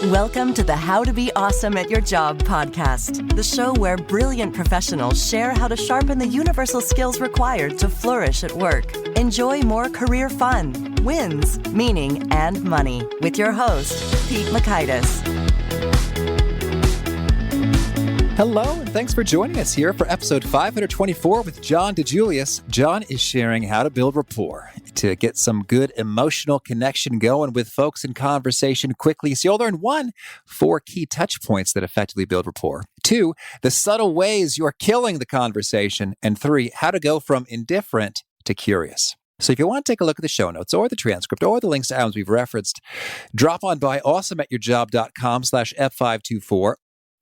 Welcome to the How to Be Awesome at Your Job podcast, the show where brilliant professionals share how to sharpen the universal skills required to flourish at work. Enjoy more career fun, wins, meaning, and money with your host, Pete Makaitis. Hello, and thanks for joining us here for episode 524 with John DiJulius. John is sharing how to build rapport to get some good emotional connection going with folks in conversation quickly. So you'll learn 1, 4 key touch points that effectively build rapport. 2, the subtle ways you're killing the conversation. And 3, how to go from indifferent to curious. So if you want to take a look at the show notes or the transcript or the links to items we've referenced, drop on by awesomeatyourjob.com/F524.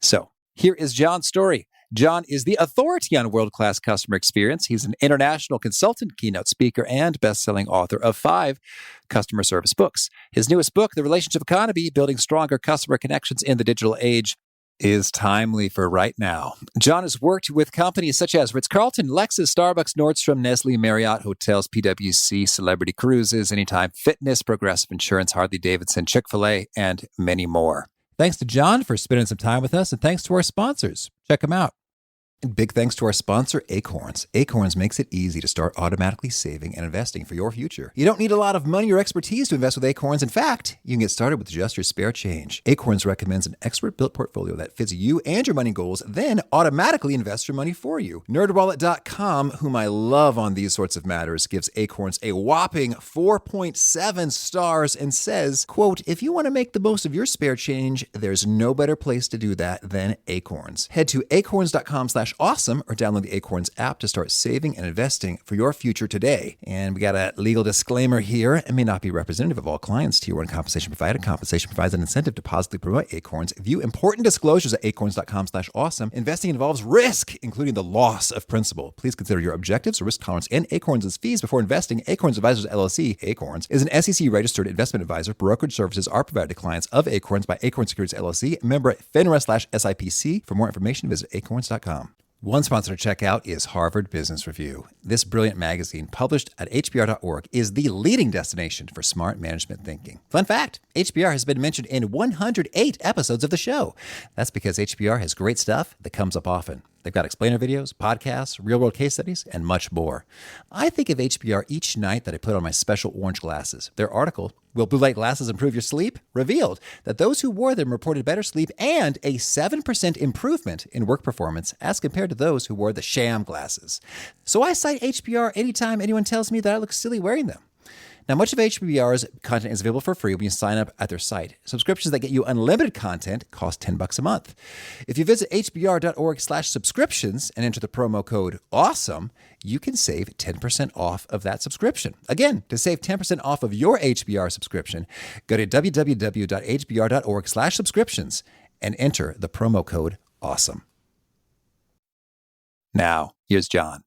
So here is John's story. John is the authority on world-class customer experience. He's an international consultant, keynote speaker, and best-selling author of 5 customer service books. His newest book, The Relationship Economy, Building Stronger Customer Connections in the Digital Age, is timely for right now. John has worked with companies such as Ritz-Carlton, Lexus, Starbucks, Nordstrom, Nestlé, Marriott Hotels, PwC, Celebrity Cruises, Anytime Fitness, Progressive Insurance, Harley-Davidson, Chick-fil-A, and many more. Thanks to John for spending some time with us, and thanks to our sponsors. Check them out. And big thanks to our sponsor, Acorns. Acorns makes it easy to start automatically saving and investing for your future. You don't need a lot of money or expertise to invest with Acorns. In fact, you can get started with just your spare change. Acorns recommends an expert-built portfolio that fits you and your money goals, then automatically invests your money for you. NerdWallet.com, whom I love on these sorts of matters, gives Acorns a whopping 4.7 stars and says, quote, if you want to make the most of your spare change, there's no better place to do that than Acorns. Head to acorns.com/awesome or download the Acorns app to start saving and investing for your future today. And we got a legal disclaimer here. It may not be representative of all clients. Tier 1 compensation provided. Compensation provides an incentive to positively promote Acorns. View important disclosures at acorns.com/awesome. Investing involves risk, including the loss of principal. Please consider your objectives, risk tolerance, and Acorns' fees before investing. Acorns Advisors LLC, Acorns, is an SEC-registered investment advisor. Brokerage services are provided to clients of Acorns by Acorns Securities LLC, member FINRA/SIPC. For more information, visit acorns.com. One sponsor to check out is Harvard Business Review. This brilliant magazine, published at hbr.org, is the leading destination for smart management thinking. Fun fact, HBR has been mentioned in 108 episodes of the show. That's because HBR has great stuff that comes up often. They've got explainer videos, podcasts, real-world case studies, and much more. I think of HBR each night that I put on my special orange glasses. Their article, Will Blue Light Glasses Improve Your Sleep?, revealed that those who wore them reported better sleep and a 7% improvement in work performance as compared to those who wore the sham glasses. So I cite HBR anytime anyone tells me that I look silly wearing them. Now, much of HBR's content is available for free when you sign up at their site. Subscriptions that get you unlimited content cost $10 a month. If you visit hbr.org/subscriptions and enter the promo code AWESOME, you can save 10% off of that subscription. Again, to save 10% off of your HBR subscription, go to www.hbr.org/subscriptions and enter the promo code AWESOME. Now, here's John.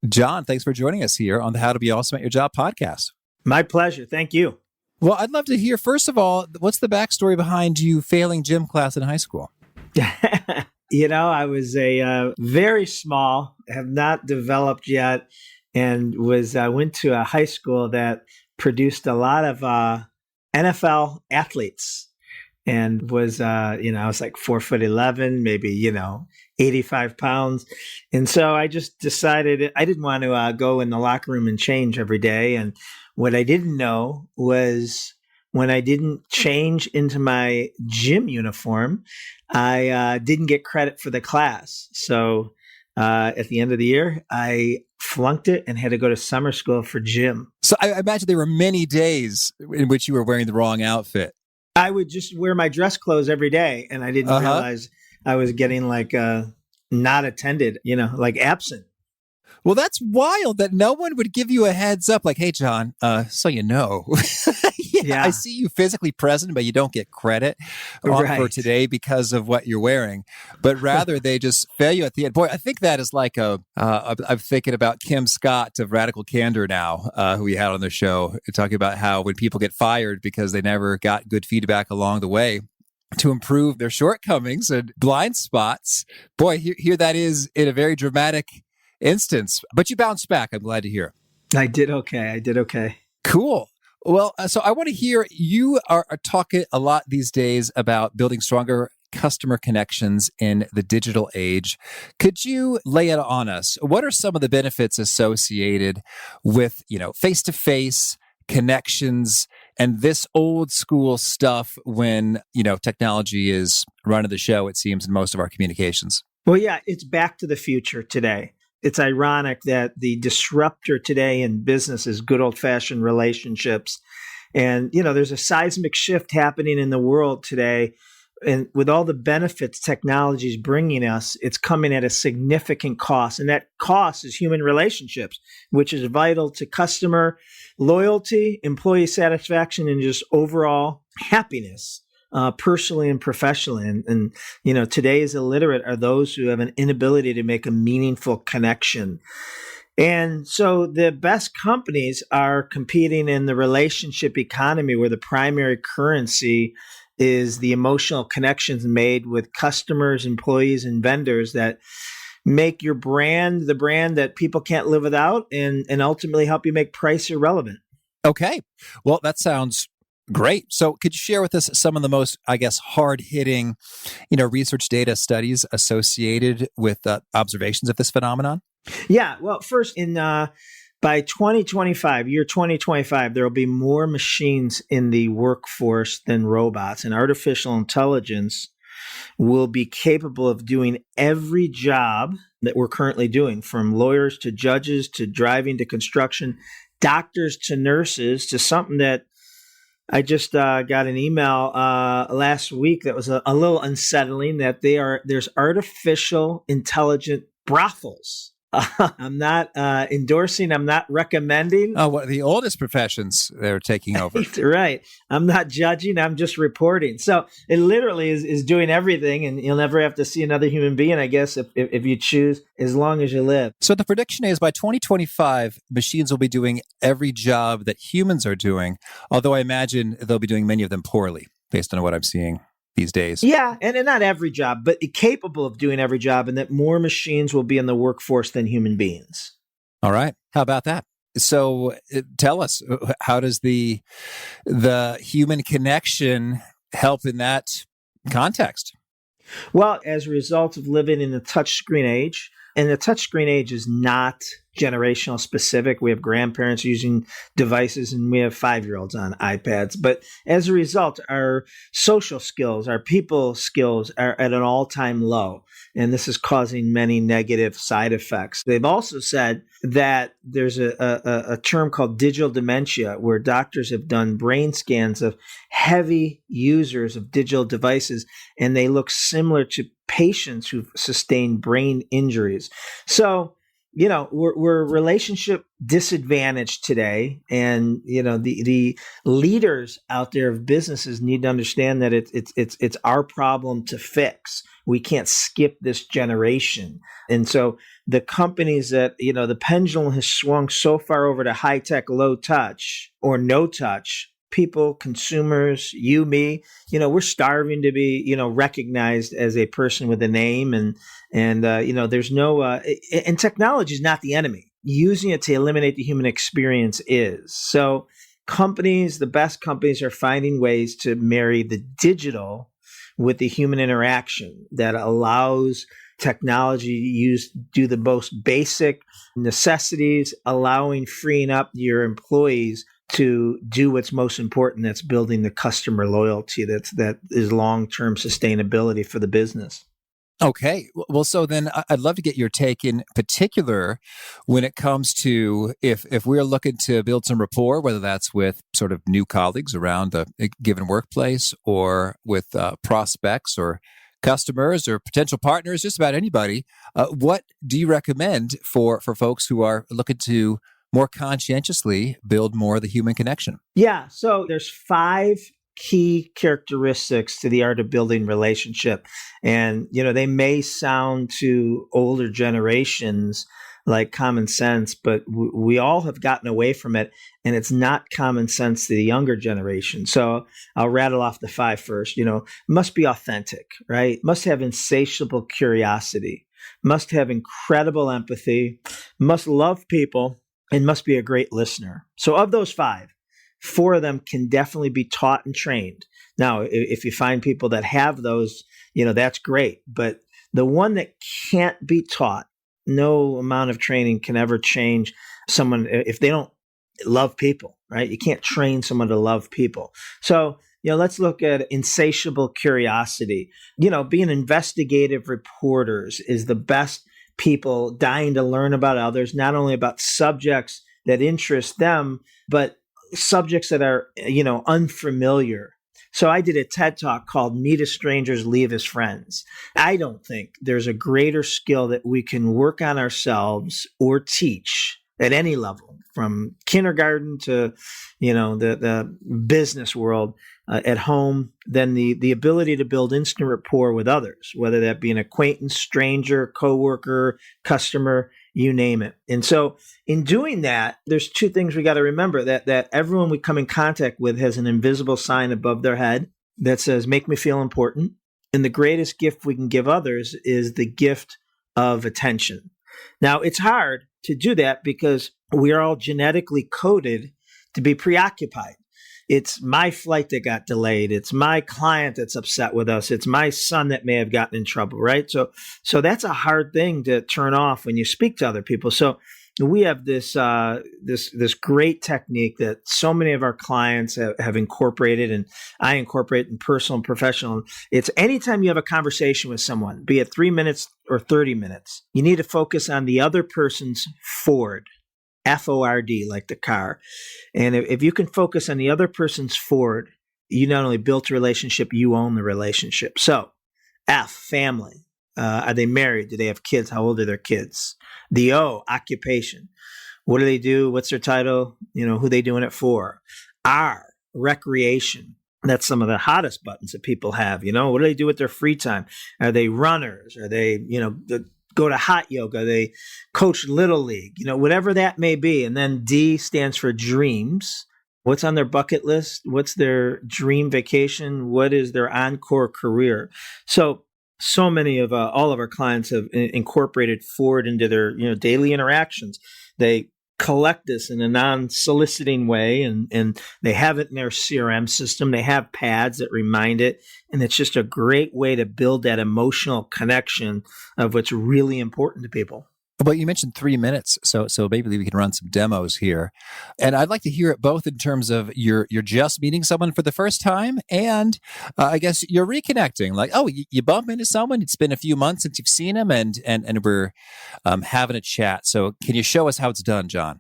John, thanks for joining us here on the How to Be Awesome at Your Job podcast. My pleasure. Thank you. Well, I'd love to hear, first of all, what's the backstory behind you failing gym class in high school? I was very small, have not developed yet, and went to a high school that produced a lot of NFL athletes. And was, I was like 4'11", maybe, 85 pounds. And so I just decided I didn't want to go in the locker room and change every day. And what I didn't know was when I didn't change into my gym uniform, I didn't get credit for the class. So at the end of the year, I flunked it and had to go to summer school for gym. So I imagine there were many days in which you were wearing the wrong outfit. I would just wear my dress clothes every day, and I didn't realize I was getting not attended, like absent. Well, that's wild that no one would give you a heads up like, hey, John, so you know. Yeah. I see you physically present, but you don't get credit for today because of what you're wearing. But rather, they just fail you at the end. Boy, I think that is like I'm thinking about Kim Scott of Radical Candor now, who we had on the show, talking about how when people get fired because they never got good feedback along the way to improve their shortcomings and blind spots. Boy, here that is in a very dramatic instance. But you bounced back. I'm glad to hear. I did okay. Cool. Well, so I want to hear you are talking a lot these days about building stronger customer connections in the digital age. Could you lay it on us? What are some of the benefits associated with, face-to-face connections and this old school stuff when, technology is running the show, it seems, in most of our communications? Well, yeah, it's back to the future today. It's ironic that the disruptor today in business is good old-fashioned relationships. And, there's a seismic shift happening in the world today. And with all the benefits technology is bringing us, it's coming at a significant cost. And that cost is human relationships, which is vital to customer loyalty, employee satisfaction, and just overall happiness, personally and professionally. And today's illiterate are those who have an inability to make a meaningful connection. And so the best companies are competing in the relationship economy where the primary currency is the emotional connections made with customers, employees, and vendors that make your brand the brand that people can't live without and ultimately help you make price irrelevant. Okay. Well, that sounds great. So could you share with us some of the most, hard-hitting, research data studies associated with observations of this phenomenon? Yeah. Well, first, by 2025, year 2025, there will be more machines in the workforce than robots, and artificial intelligence will be capable of doing every job that we're currently doing, from lawyers to judges to driving to construction, doctors to nurses, to something that I just got an email last week that was a little unsettling, that there's artificial intelligent brothels. I'm not endorsing. I'm not recommending. Oh, what the oldest professions they're taking over. Right. I'm not judging. I'm just reporting. So it literally is doing everything, and you'll never have to see another human being, I guess, if you choose, as long as you live. So the prediction is by 2025, machines will be doing every job that humans are doing, although I imagine they'll be doing many of them poorly, based on what I'm seeing these days. Yeah, and not every job, but capable of doing every job, and that more machines will be in the workforce than human beings. All right. How about that? So tell us, how does the human connection help in that context? Well, as a result of living in the touchscreen age, and the touchscreen age is not generational specific. We have grandparents using devices and we have 5-year-olds on iPads. But as a result, our social skills, our people skills are at an all-time low. And this is causing many negative side effects. They've also said that there's a term called digital dementia, where doctors have done brain scans of heavy users of digital devices, and they look similar to patients who've sustained brain injuries. So, we're relationship disadvantaged today, and the leaders out there of businesses need to understand that it's our problem to fix. We can't skip this generation, and so the companies that the pendulum has swung so far over to high tech, low touch, or no touch. People, consumers, you, me, we're starving to be, recognized as a person with a name, and there's no, and technology is not the enemy. Using it to eliminate the human experience is. So companies, the best companies, are finding ways to marry the digital with the human interaction that allows technology to do the most basic necessities, freeing up your employees to do what's most important. That's building the customer loyalty. That is long-term sustainability for the business. Okay. Well, so then I'd love to get your take in particular when it comes to if we're looking to build some rapport, whether that's with sort of new colleagues around a given workplace or with prospects or customers or potential partners, just about anybody. What do you recommend for folks who are looking to more conscientiously build more of the human connection? Yeah. So there's 5 key characteristics to the art of building relationship. And, they may sound to older generations like common sense, but we all have gotten away from it, and it's not common sense to the younger generation. So I'll rattle off the 5 first. Must be authentic, right? Must have insatiable curiosity, must have incredible empathy, must love people, and must be a great listener. So of those 5, 4 of them can definitely be taught and trained. Now, if you find people that have those, that's great. But the one that can't be taught, no amount of training can ever change someone if they don't love people, right? You can't train someone to love people. So, let's look at insatiable curiosity. Being investigative reporters is the best people dying to learn about others, not only about subjects that interest them, but subjects that are, unfamiliar. So I did a TED Talk called Meet as Strangers, Leave as Friends. I don't think there's a greater skill that we can work on ourselves or teach at any level, from kindergarten to, the business world at home, than the ability to build instant rapport with others, whether that be an acquaintance, stranger, coworker, customer, you name it. And so in doing that, there's 2 things we got to remember, that everyone we come in contact with has an invisible sign above their head that says, make me feel important. And the greatest gift we can give others is the gift of attention. Now, it's hard to do that because we are all genetically coded to be preoccupied. It's my flight that got delayed. It's my client that's upset with us. It's my son that may have gotten in trouble, right? So that's a hard thing to turn off when you speak to other people. So we have this great technique that so many of our clients have incorporated, and I incorporate in personal and professional. It's anytime you have a conversation with someone, be it 3 minutes or 30 minutes, you need to focus on the other person's Ford. F-O-R-D, like the car. And if you can focus on the other person's Ford, you not only built a relationship, you own the relationship. So, F, family. Are they married? Do they have kids? How old are their kids? The O, occupation. What do they do? What's their title? Who are they doing it for? R, recreation. That's some of the hottest buttons that people have. What do they do with their free time? Are they runners? Are they, go to hot yoga, they coach Little League, whatever that may be. And then D stands for dreams. What's on their bucket list? What's their dream vacation? What is their encore career? So many of all of our clients have incorporated Ford into their daily interactions. They collect this in a non-soliciting way, and they have it in their CRM system. They have pads that remind it, and it's just a great way to build that emotional connection of what's really important to people. Well, you mentioned 3 minutes, so maybe we can run some demos here, and I'd like to hear it both in terms of you're just meeting someone for the first time, and I guess you're reconnecting. Like, you bump into someone, it's been a few months since you've seen them, and we're having a chat. So, can you show us how it's done, John?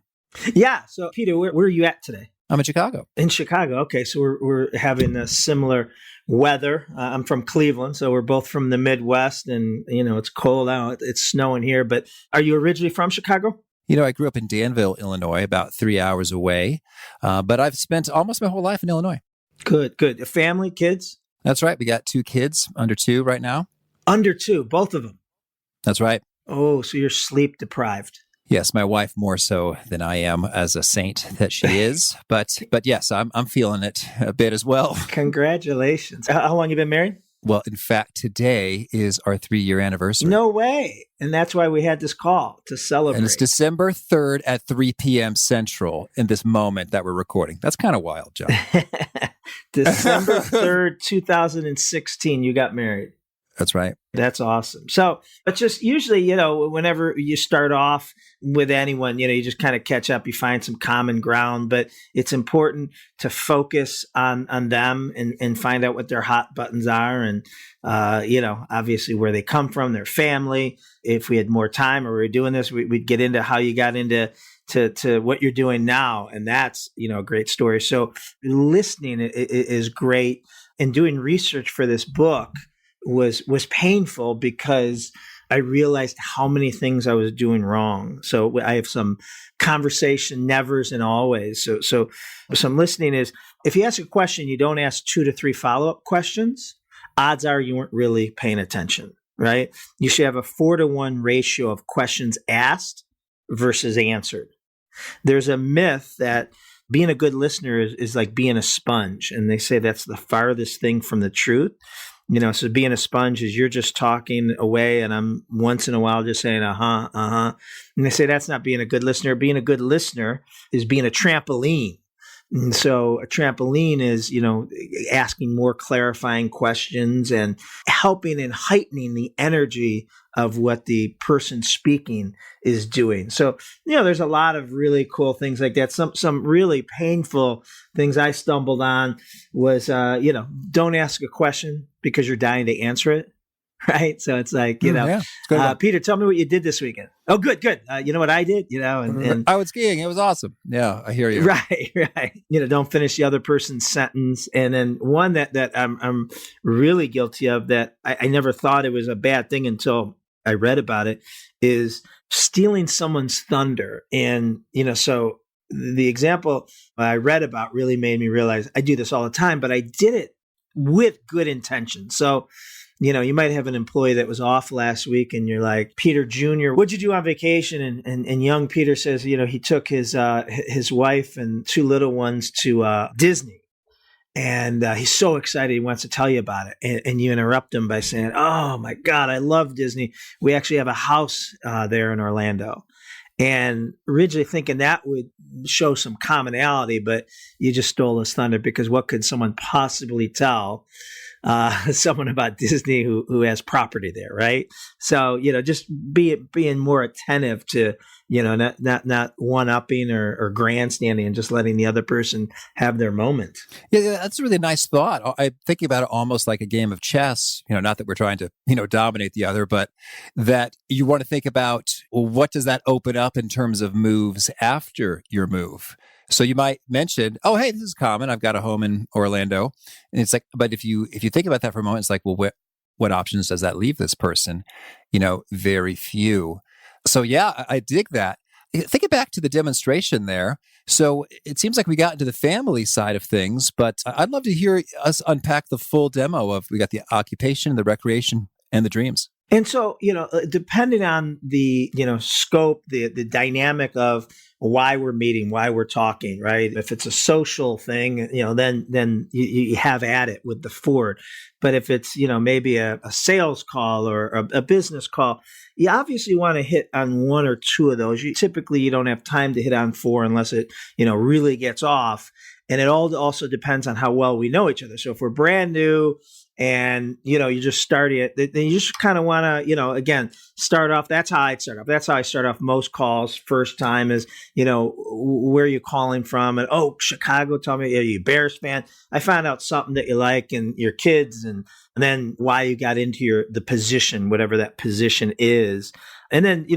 Yeah. So, Peter, where are you at today? I'm in Chicago. In Chicago. Okay. So we're having a similar weather. I'm from Cleveland, so we're both from the Midwest, and it's cold out. It's snowing here. But are you originally from Chicago? I grew up in Danville, Illinois, about 3 hours away. But I've spent almost my whole life in Illinois. Good. A family, kids? That's right. We got 2 kids, under 2 right now. Under 2, both of them? That's right. Oh, so you're sleep deprived. Yes, my wife more so than I am, as a saint that she is. But yes, I'm feeling it a bit as well. Congratulations. How long you been married? Well, in fact, today is our 3-year anniversary. No way. And that's why we had this call, to celebrate. And it's December 3rd at 3 p.m. Central in this moment that we're recording. That's kind of wild, John. December 3rd, 2016, you got married. That's right. That's awesome. So, but just usually, whenever you start off with anyone, you just kind of catch up, you find some common ground, but it's important to focus on them and find out what their hot buttons are. And, obviously where they come from, their family. If we had more time or we were doing this, we'd get into how you got into to what you're doing now. And that's, a great story. So listening is great. And doing research for this book was painful because I realized how many things I was doing wrong. So I have some conversation nevers and always. So some listening is, if you ask a question, you don't ask 2 to 3 follow-up questions, odds are you weren't really paying attention, right? You should have a 4-to-1 ratio of questions asked versus answered. There's a myth that being a good listener is like being a sponge. And they say that's the farthest thing from the truth. So being a sponge is you're just talking away, and I'm once in a while just saying, And they say that's not being a good listener. Being a good listener is being a trampoline. And so a trampoline is, asking more clarifying questions and helping and heightening the energy of what the person speaking is doing. So, there's a lot of really cool things like that. Some really painful things I stumbled on was, don't ask a question because you're dying to answer it. Right. So it's like, Peter, tell me what you did this weekend. Oh, good. You know what I did, and I went skiing. It was awesome. Yeah, I hear you. Right. Don't finish the other person's sentence. And then one that I'm really guilty of that I never thought it was a bad thing until I read about it is stealing someone's thunder. And, so the example I read about really made me realize I do this all the time, but I did it with good intention. So, you might have an employee that was off last week and you're like, Peter Jr., what'd you do on vacation? And young Peter says, he took his wife and two little ones to Disney. And he's so excited. He wants to tell you about it. And you interrupt him by saying, oh my God, I love Disney. We actually have a house there in Orlando. And originally thinking that would show some commonality, but you just stole his thunder because what could someone possibly tell someone about Disney who has property there, right? So, just being more attentive to, not one-upping or grandstanding and just letting the other person have their moment. Yeah, that's a really nice thought. I'm thinking about it almost like a game of chess, not that we're trying to, dominate the other, but that you want to think about, well, what does that open up in terms of moves after your move? So you might mention, oh, hey, this is common. I've got a home in Orlando. And it's like, but if you think about that for a moment, it's like, well, what options does that leave this person? Very few. So yeah, I dig that. Thinking back to the demonstration there. So it seems like we got into the family side of things, but I'd love to hear us unpack the full demo of, we got the occupation, the recreation, and the dreams. And so, depending on the, scope, the dynamic of why we're meeting, why we're talking, right? If it's a social thing, then you have at it with the Ford. But if it's, maybe a sales call or a business call, you obviously want to hit on one or two of those. Typically, you don't have time to hit on four unless it, really gets off. And it all also depends on how well we know each other. So if we're brand new, and, you're just starting it, then you just kind of want to, again, start off. That's how I'd start off. That's how I start off most calls. First time is, where are you calling from? And, oh, Chicago, tell me, are you a Bears fan? I found out something that you like and your kids and then why you got into the position, whatever that position is. And then,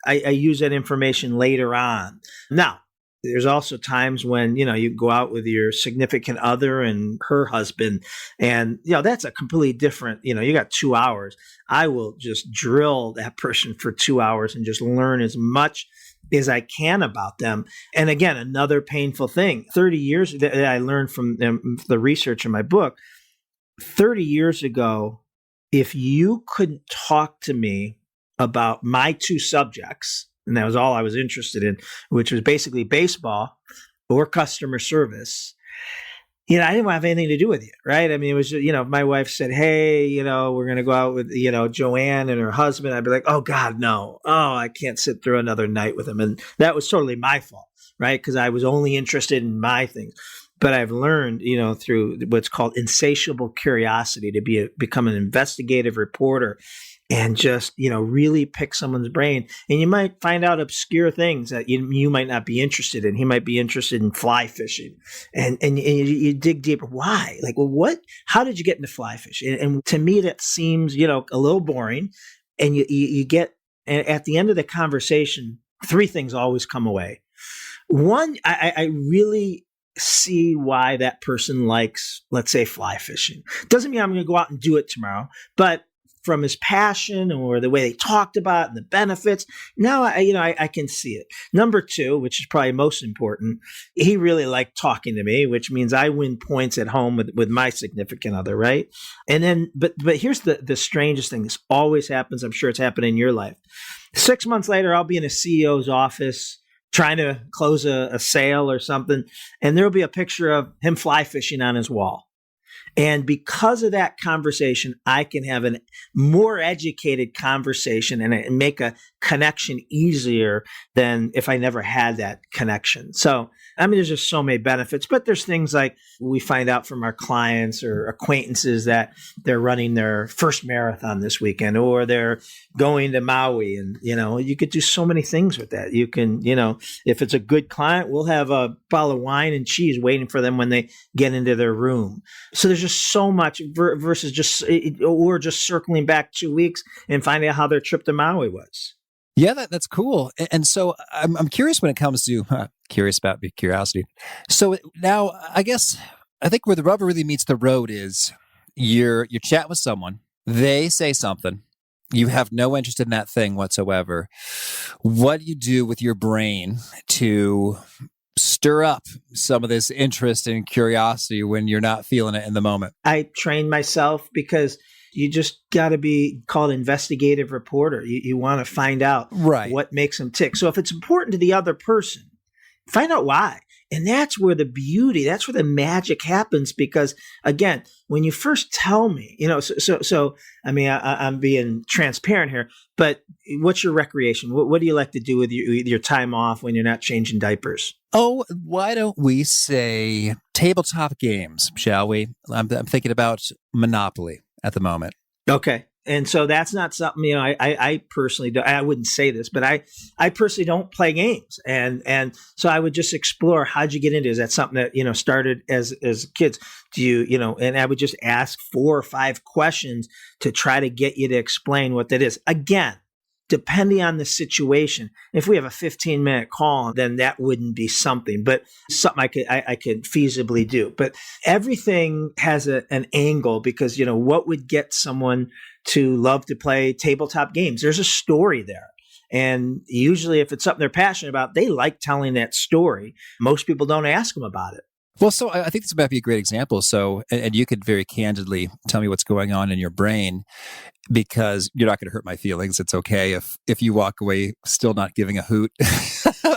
I use that information later on. Now, there's also times when, you go out with your significant other and her husband and, that's a completely different, you got 2 hours. I will just drill that person for 2 hours and just learn as much as I can about them. And again, another painful thing, 30 years that I learned from the research in my book, 30 years ago, if you couldn't talk to me about my two subjects, and that was all I was interested in, which was basically baseball or customer service, I didn't have anything to do with you, right? I mean, it was, if my wife said, hey, we're going to go out with, Joanne and her husband, I'd be like, oh God, no. Oh, I can't sit through another night with them. And that was totally my fault, right? Because I was only interested in my things. But I've learned, through what's called insatiable curiosity to become an investigative reporter and just, really pick someone's brain. And you might find out obscure things that you might not be interested in. He might be interested in fly fishing. And you dig deeper. Why? Like, well, how did you get into fly fishing? And to me, that seems, a little boring. And you get, and at the end of the conversation, three things always come away. One, I really see why that person likes, let's say, fly fishing. Doesn't mean I'm going to go out and do it tomorrow, but from his passion or the way they talked about it and the benefits, now I can see it. Number two, which is probably most important, he really liked talking to me, which means I win points at home with my significant other, right? And then, but here's the strangest thing. This always happens. I'm sure it's happened in your life. 6 months later, I'll be in a CEO's office trying to close a sale or something, and there'll be a picture of him fly fishing on his wall. And because of that conversation, I can have a more educated conversation and make a connection easier than if I never had that connection. So I mean, there's just so many benefits, but there's things like we find out from our clients or acquaintances that they're running their first marathon this weekend, or they're going to Maui. And, you could do so many things with that. You can, if it's a good client, we'll have a bottle of wine and cheese waiting for them when they get into their room. So there's just so much versus just circling back 2 weeks and finding out how their trip to Maui was. Yeah, that's cool. And so I'm curious when it comes to curious about curiosity. So now I think where the rubber really meets the road is you're chatting with someone, they say something, you have no interest in that thing whatsoever. What do you do with your brain to stir up some of this interest and curiosity when you're not feeling it in the moment? I trained myself because you just got to be called investigative reporter. You want to find out what makes them tick. So if it's important to the other person, find out why. And that's where the beauty, that's where the magic happens. Because again, when you first tell me, I mean, I'm being transparent here, but what's your recreation? What do you like to do with your time off when you're not changing diapers? Oh, why don't we say tabletop games, shall we? I'm thinking about Monopoly at the moment. Okay. And so that's not something, I personally do. I wouldn't say this, but I personally don't play games. And so I would just explore, how'd you get into it? Is that something that, started as kids? Do you, and I would just ask 4 or 5 questions to try to get you to explain what that is. Again, depending on the situation. If we have a 15-minute call, then that wouldn't be something, but something I could feasibly do. But everything has an angle because, what would get someone to love to play tabletop games? There's a story there. And usually if it's something they're passionate about, they like telling that story. Most people don't ask them about it. Well, so I think this might be a great example. So, and you could very candidly tell me what's going on in your brain, because you're not going to hurt my feelings. It's okay if you walk away still not giving a hoot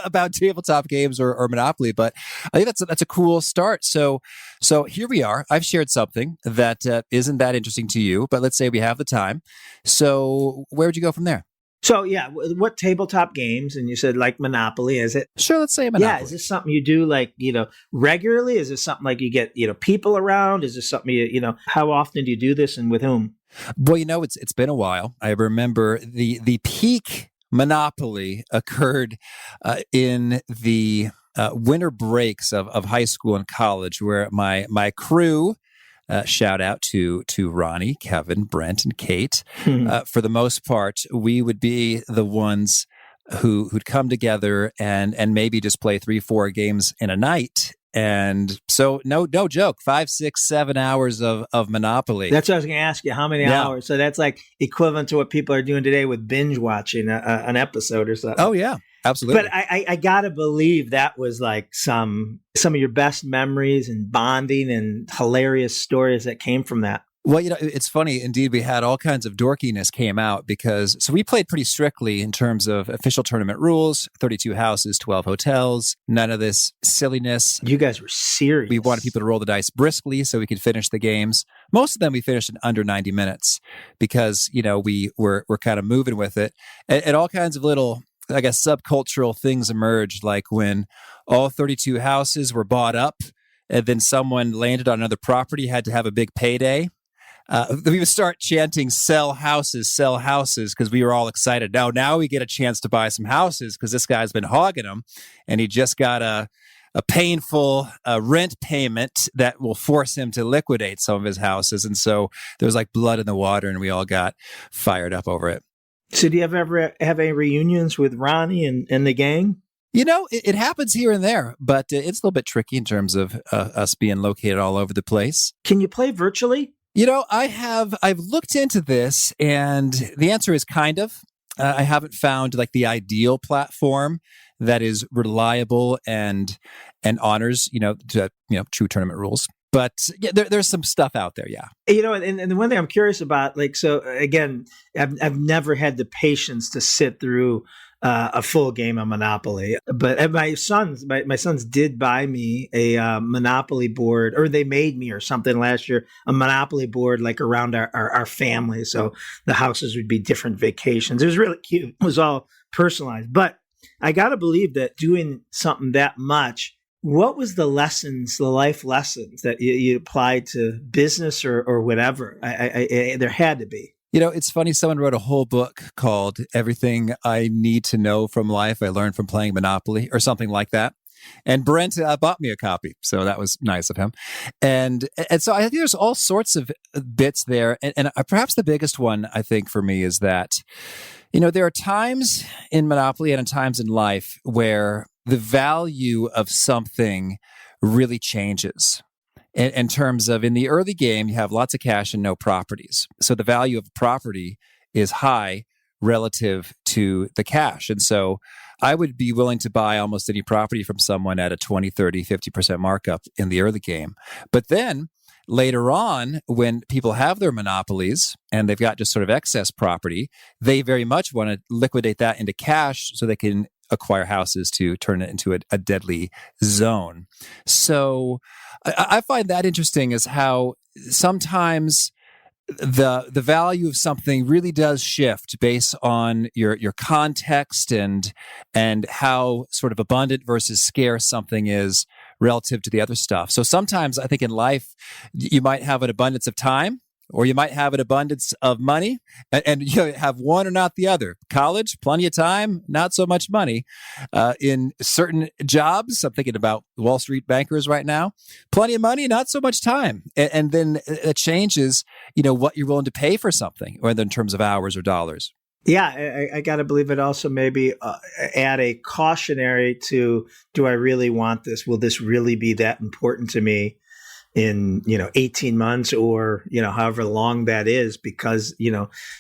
about tabletop games or Monopoly. But I think that's a cool start. So here we are. I've shared something that isn't that interesting to you, but let's say we have the time. So where would you go from there? So yeah, what tabletop games? And you said like Monopoly, is it? Sure, let's say Monopoly. Yeah, is this something you do like, regularly? Is this something like you get, people around? Is this something how often do you do this and with whom? Well, it's been a while. I remember the peak Monopoly occurred in the winter breaks of high school and college, where my crew, shout out to Ronnie, Kevin, Brent, and Kate. For the most part, we would be the ones who'd come together and maybe just play 3-4 games in a night. And so no joke, 5, 6, 7 hours of Monopoly. That's what I was going to ask you. How many hours? So that's like equivalent to what people are doing today with binge watching an episode or something. Oh yeah, absolutely. But I got to believe that was like some of your best memories and bonding and hilarious stories that came from that. Well, it's funny. Indeed, we had all kinds of dorkiness came out so we played pretty strictly in terms of official tournament rules, 32 houses, 12 hotels, none of this silliness. You guys were serious. We wanted people to roll the dice briskly so we could finish the games. Most of them we finished in under 90 minutes because, we were kind of moving with it. And all kinds of little, I guess, subcultural things emerged, like when all 32 houses were bought up and then someone landed on another property, had to have a big payday. We would start chanting sell houses, because we were all excited. Now we get a chance to buy some houses because this guy's been hogging them and he just got a painful rent payment that will force him to liquidate some of his houses. And so there was like blood in the water and we all got fired up over it. So do you ever have any reunions with Ronnie and the gang? It happens here and there, but it's a little bit tricky in terms of us being located all over the place. Can you play virtually? I've looked into this, and the answer is kind of. I haven't found like the ideal platform that is reliable and honors, true tournament rules. But yeah, there's some stuff out there. Yeah. And the one thing I'm curious about, so again, I've never had the patience to sit through a full game of Monopoly. But my sons did buy me a Monopoly board, or they made me or something last year, a Monopoly board like around our family. So the houses would be different vacations. It was really cute. It was all personalized. But I got to believe that doing something that much what was the lessons, the life lessons that you applied to business or whatever? There had to be. It's funny. Someone wrote a whole book called Everything I Need to Know from Life I Learned from Playing Monopoly or something like that. And Brent bought me a copy. So that was nice of him. And so I think there's all sorts of bits there. And perhaps the biggest one, I think, for me is that, there are times in Monopoly and times in life where the value of something really changes. In terms of, in the early game, you have lots of cash and no properties. So the value of the property is high relative to the cash. And so I would be willing to buy almost any property from someone at a 20, 30, 50% markup in the early game. But then later on, when people have their monopolies and they've got just sort of excess property, they very much want to liquidate that into cash so they can acquire houses to turn it into a deadly zone. So I find that interesting, is how sometimes the value of something really does shift based on your context and how sort of abundant versus scarce something is relative to the other stuff. So sometimes I think in life you might have an abundance of time, or you might have an abundance of money, and you have one or not the other. College, plenty of time, not so much money. In certain jobs, I'm thinking about Wall Street bankers right now, plenty of money, not so much time. And then it changes, what you're willing to pay for something, whether in terms of hours or dollars. Yeah, I got to believe it also maybe add a cautionary to, do I really want this? Will this really be that important to me in 18 months or however long that is, because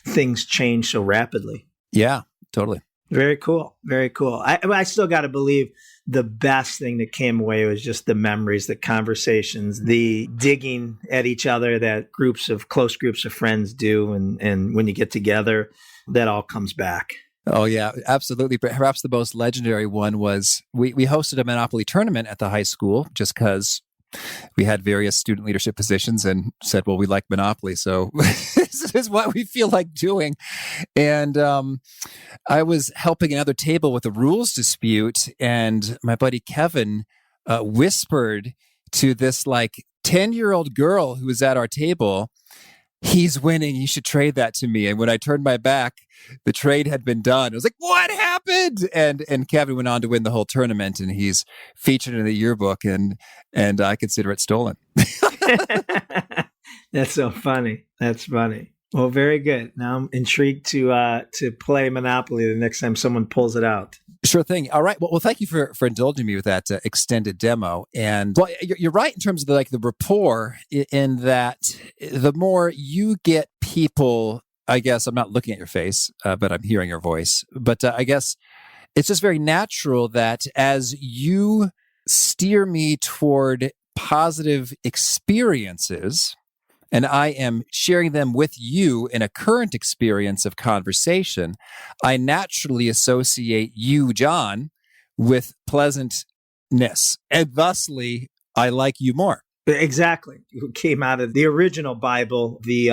things change so rapidly. Yeah, totally. Very cool. I still got to believe the best thing that came away was just the memories, the conversations, the digging at each other that close groups of friends do, and when you get together, that all comes back. Oh, yeah, absolutely. Perhaps the most legendary one was we hosted a Monopoly tournament at the high school just because we had various student leadership positions and said, well, we like Monopoly, so this is what we feel like doing. And I was helping another table with a rules dispute, and my buddy Kevin whispered to this 10-year-old girl who was at our table, "He's winning. You should trade that to me." And when I turned my back, the trade had been done. I was like, "What happened?" And Kevin went on to win the whole tournament, and he's featured in the yearbook, and I consider it stolen. That's so funny. That's funny. Well, very good. Now I'm intrigued to play Monopoly the next time someone pulls it out. Sure thing. All right. Well, thank you for indulging me with that extended demo. And well, you're right in terms of the rapport, in that the more you get people, I guess I'm not looking at your face, but I'm hearing your voice. But I guess it's just very natural that as you steer me toward positive experiences, and I am sharing them with you in a current experience of conversation, I naturally associate you, John, with pleasantness. And thusly, I like you more. Exactly. Who came out of the original Bible, the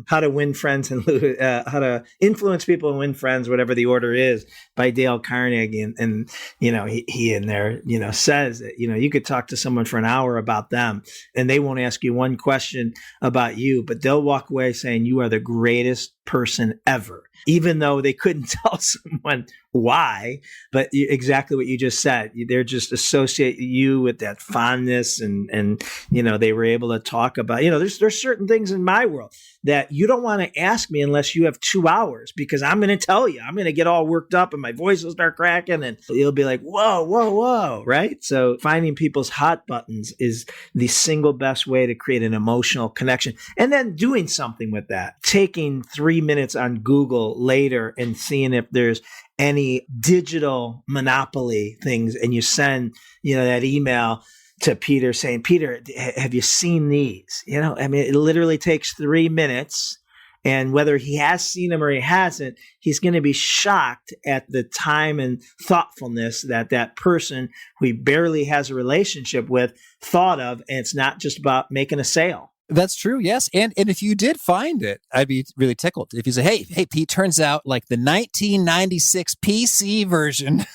How to Win Friends and How to Influence People and Win Friends, whatever the order is, by Dale Carnegie. And he in there, says that, you could talk to someone for an hour about them and they won't ask you one question about you, but they'll walk away saying you are the greatest person ever, even though they couldn't tell someone why. But exactly what you just said, they're just associate you with that fondness, and they were able to talk about, there's certain things in my world that you don't want to ask me unless you have 2 hours, because I'm going to tell you, I'm going to get all worked up and my voice will start cracking and you'll be like, whoa, right? So finding people's hot buttons is the single best way to create an emotional connection. And then doing something with that, taking 3 minutes on Google later and seeing if there's any digital Monopoly things, and you send, that email to Peter saying, "Peter, have you seen these?" It literally takes 3 minutes. And whether he has seen them or he hasn't, he's going to be shocked at the time and thoughtfulness that person who he barely has a relationship with thought of. And it's not just about making a sale. That's true. Yes. And if you did find it, I'd be really tickled. If you say, hey, Pete, turns out like the 1996 PC version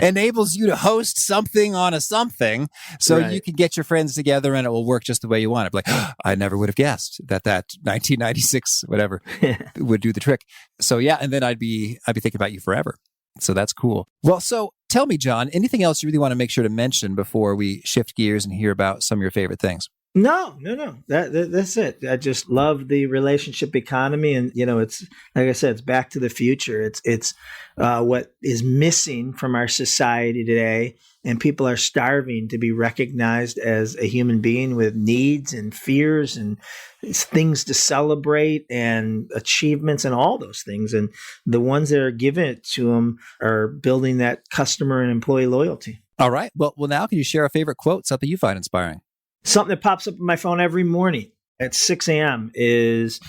enables you to host something on a something so you can get your friends together and it will work just the way you want it. Like, I never would have guessed that 1996, whatever, would do the trick. So yeah. And then I'd be thinking about you forever. So that's cool. Well, so tell me, John, anything else you really want to make sure to mention before we shift gears and hear about some of your favorite things? No. That's it. I just love the relationship economy, and it's like I said, it's back to the future. It's what is missing from our society today, and people are starving to be recognized as a human being with needs and fears and things to celebrate and achievements and all those things. And the ones that are giving it to them are building that customer and employee loyalty. All right. Well, now can you share a favorite quote, something you find inspiring? Something that pops up on my phone every morning at 6 a.m. is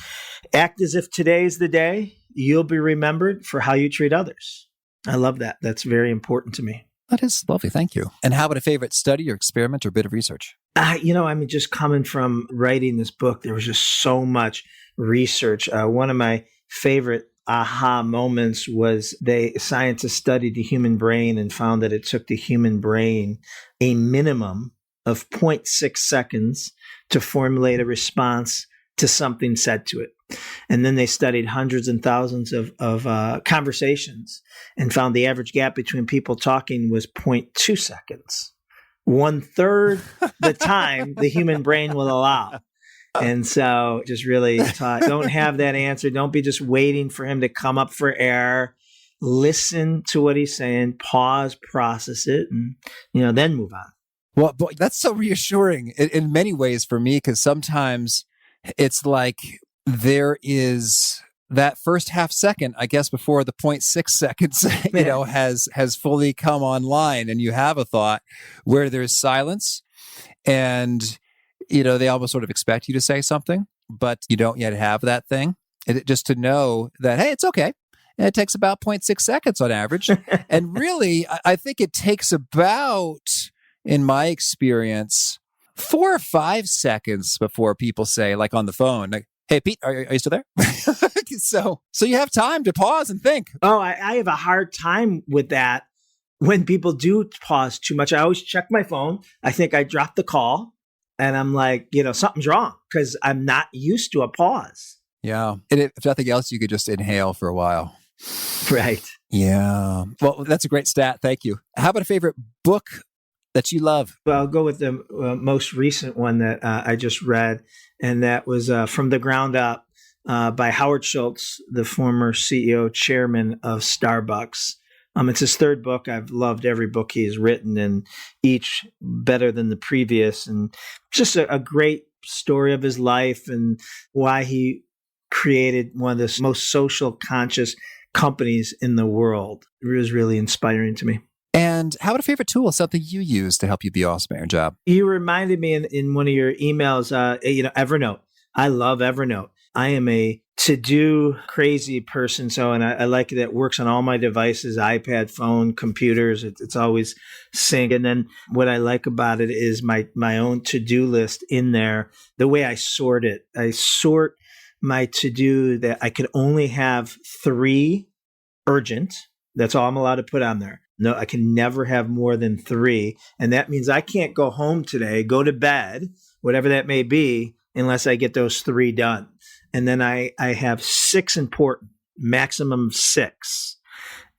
act as if today's the day you'll be remembered for how you treat others. I love that. That's very important to me. That is lovely. Thank you. And how about a favorite study or experiment or bit of research? Just coming from writing this book, there was just so much research. One of my favorite aha moments was scientists studied the human brain and found that it took the human brain a minimum of 0.6 seconds to formulate a response to something said to it. And then they studied hundreds and thousands of conversations and found the average gap between people talking was 0.2 seconds. 1/3 the time the human brain will allow. And so just really taught, don't have that answer. Don't be just waiting for him to come up for air. Listen to what he's saying, pause, process it, and then move on. Well, boy, that's so reassuring in many ways for me, because sometimes it's like there is that first half second, I guess, before the 0.6 seconds, has fully come online, and you have a thought where there's silence, and they almost sort of expect you to say something, but you don't yet have that thing. And just to know that, hey, it's okay. And it takes about 0.6 seconds on average, and really, I think it takes about, in my experience, 4 or 5 seconds before people say, like on the phone, like, hey, Pete, are you still there? So you have time to pause and think. Oh, I have a hard time with that when people do pause too much. I always check my phone. I think I dropped the call and I'm like, something's wrong because I'm not used to a pause. Yeah. And if nothing else, you could just inhale for a while. Right. Yeah. Well, that's a great stat. Thank you. How about a favorite book that you love? Well, I'll go with the most recent one that I just read, and that was From the Ground Up by Howard Schultz, the former CEO, chairman of Starbucks. It's his third book. I've loved every book he's written, and each better than the previous, and just a great story of his life and why he created one of the most social conscious companies in the world. It was really inspiring to me. And how about a favorite tool, something you use to help you be awesome at your job? You reminded me in one of your emails, Evernote. I love Evernote. I am a to-do crazy person. And I like it. It works on all my devices, iPad, phone, computers. It's always sync. And then what I like about it is my own to-do list in there. The way I sort it, I sort my to-do that I could only have 3 urgent. That's all I'm allowed to put on there. No, I can never have more than 3. And that means I can't go home today, go to bed, whatever that may be, unless I get those 3 done. And then I have 6 important, maximum 6.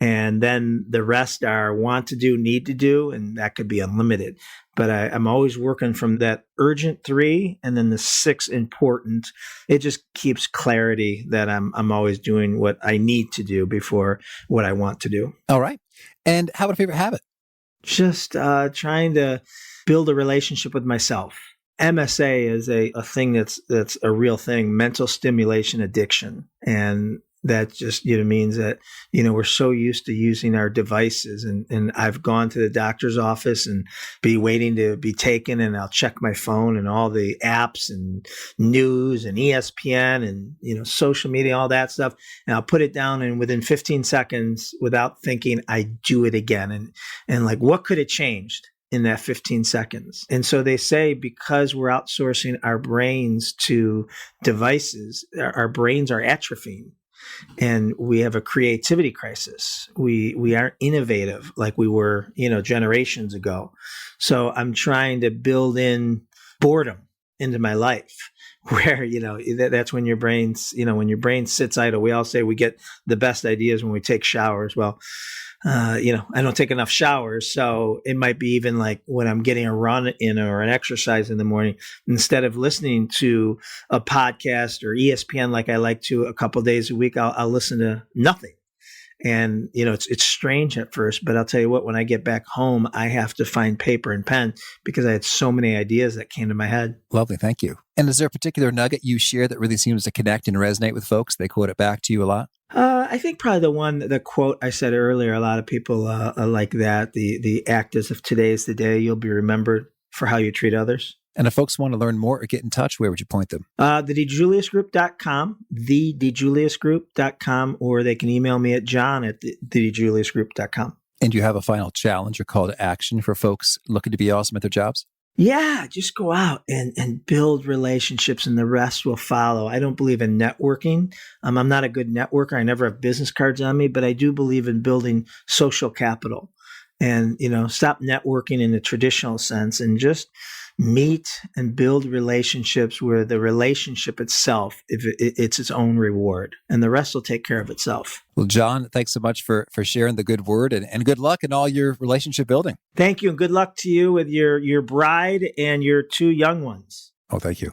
And then the rest are want to do, need to do, and that could be unlimited. But I'm always working from that urgent 3 and then the 6 important. It just keeps clarity that I'm always doing what I need to do before what I want to do. All right. And how about a favorite habit? Just trying to build a relationship with myself. MSA is a thing that's a real thing, mental stimulation addiction. And that just means that we're so used to using our devices, and I've gone to the doctor's office and be waiting to be taken, and I'll check my phone and all the apps and news and ESPN and social media, all that stuff, and I'll put it down, and within 15 seconds, without thinking, I do it again, and like, what could have changed in that 15 seconds. And so they say because we're outsourcing our brains to devices, our brains are atrophying. And we have a creativity crisis. We aren't innovative like we were, generations ago. So I'm trying to build in boredom into my life where, that's when your brains, when your brain sits idle. We all say we get the best ideas when we take showers. Well, I don't take enough showers. So it might be even like when I'm getting a run in or an exercise in the morning, instead of listening to a podcast or ESPN like I like to a couple of days a week, I'll listen to nothing. And, it's strange at first, but I'll tell you what, when I get back home, I have to find paper and pen because I had so many ideas that came to my head. Lovely. Thank you. And is there a particular nugget you share that really seems to connect and resonate with folks? They quote it back to you a lot? I think probably the quote I said earlier, a lot of people like that. The act as if today is the day you'll be remembered for how you treat others. And if folks want to learn more or get in touch, where would you point them? The DiJuliusGroup.com, DiJuliusGroup.com, or they can email me at john@DiJuliusGroup.com. And you have a final challenge or call to action for folks looking to be awesome at their jobs? Yeah, just go out and build relationships and the rest will follow. I don't believe in networking. I'm not a good networker. I never have business cards on me, but I do believe in building social capital and, stop networking in the traditional sense and just meet and build relationships where the relationship itself, it's its own reward, and the rest will take care of itself. Well, John, thanks so much for sharing the good word and good luck in all your relationship building. Thank you. And good luck to you with your bride and your 2 young ones. Oh, thank you.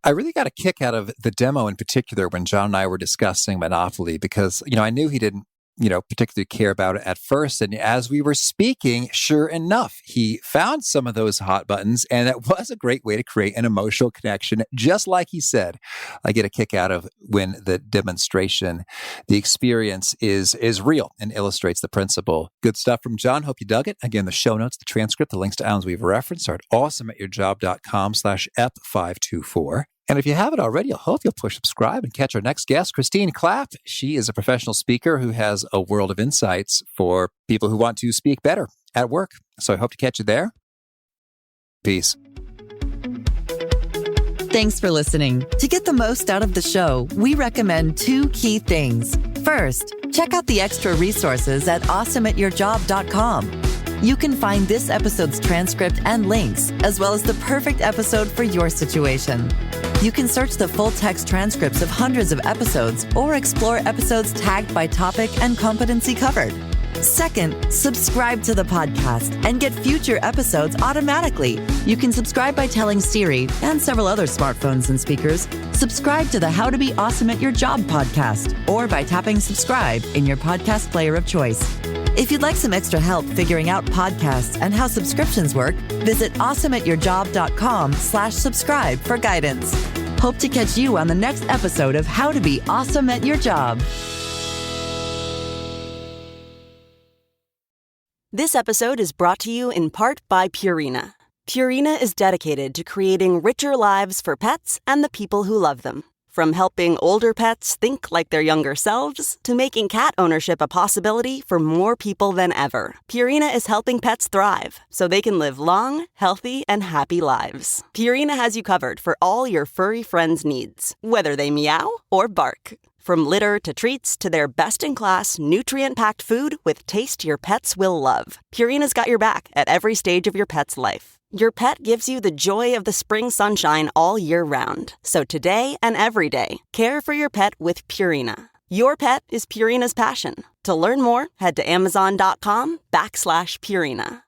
I really got a kick out of the demo in particular when John and I were discussing Monopoly because, I knew he didn't particularly care about it at first. And as we were speaking, sure enough, he found some of those hot buttons, and it was a great way to create an emotional connection. Just like he said, I get a kick out of when the demonstration, the experience is real and illustrates the principle. Good stuff from John. Hope you dug it. Again, the show notes, the transcript, the links to items we've referenced are at awesomeatyourjob.com/ep524. And if you haven't already, I hope you'll push subscribe and catch our next guest, Christine Clapp. She is a professional speaker who has a world of insights for people who want to speak better at work. So I hope to catch you there. Peace. Thanks for listening. To get the most out of the show, we recommend 2 key things. First, check out the extra resources at awesomeatyourjob.com. You can find this episode's transcript and links, as well as the perfect episode for your situation. You can search the full text transcripts of hundreds of episodes or explore episodes tagged by topic and competency covered. Second, subscribe to the podcast and get future episodes automatically. You can subscribe by telling Siri and several other smartphones and speakers, subscribe to the How to Be Awesome at Your Job podcast, or by tapping subscribe in your podcast player of choice. If you'd like some extra help figuring out podcasts and how subscriptions work, visit awesomeatyourjob.com/subscribe for guidance. Hope to catch you on the next episode of How to Be Awesome at Your Job. This episode is brought to you in part by Purina. Purina is dedicated to creating richer lives for pets and the people who love them. From helping older pets think like their younger selves to making cat ownership a possibility for more people than ever, Purina is helping pets thrive so they can live long, healthy, and happy lives. Purina has you covered for all your furry friends' needs, whether they meow or bark. From litter to treats to their best-in-class, nutrient-packed food with taste your pets will love, Purina's got your back at every stage of your pet's life. Your pet gives you the joy of the spring sunshine all year round. So today and every day, care for your pet with Purina. Your pet is Purina's passion. To learn more, head to amazon.com/Purina.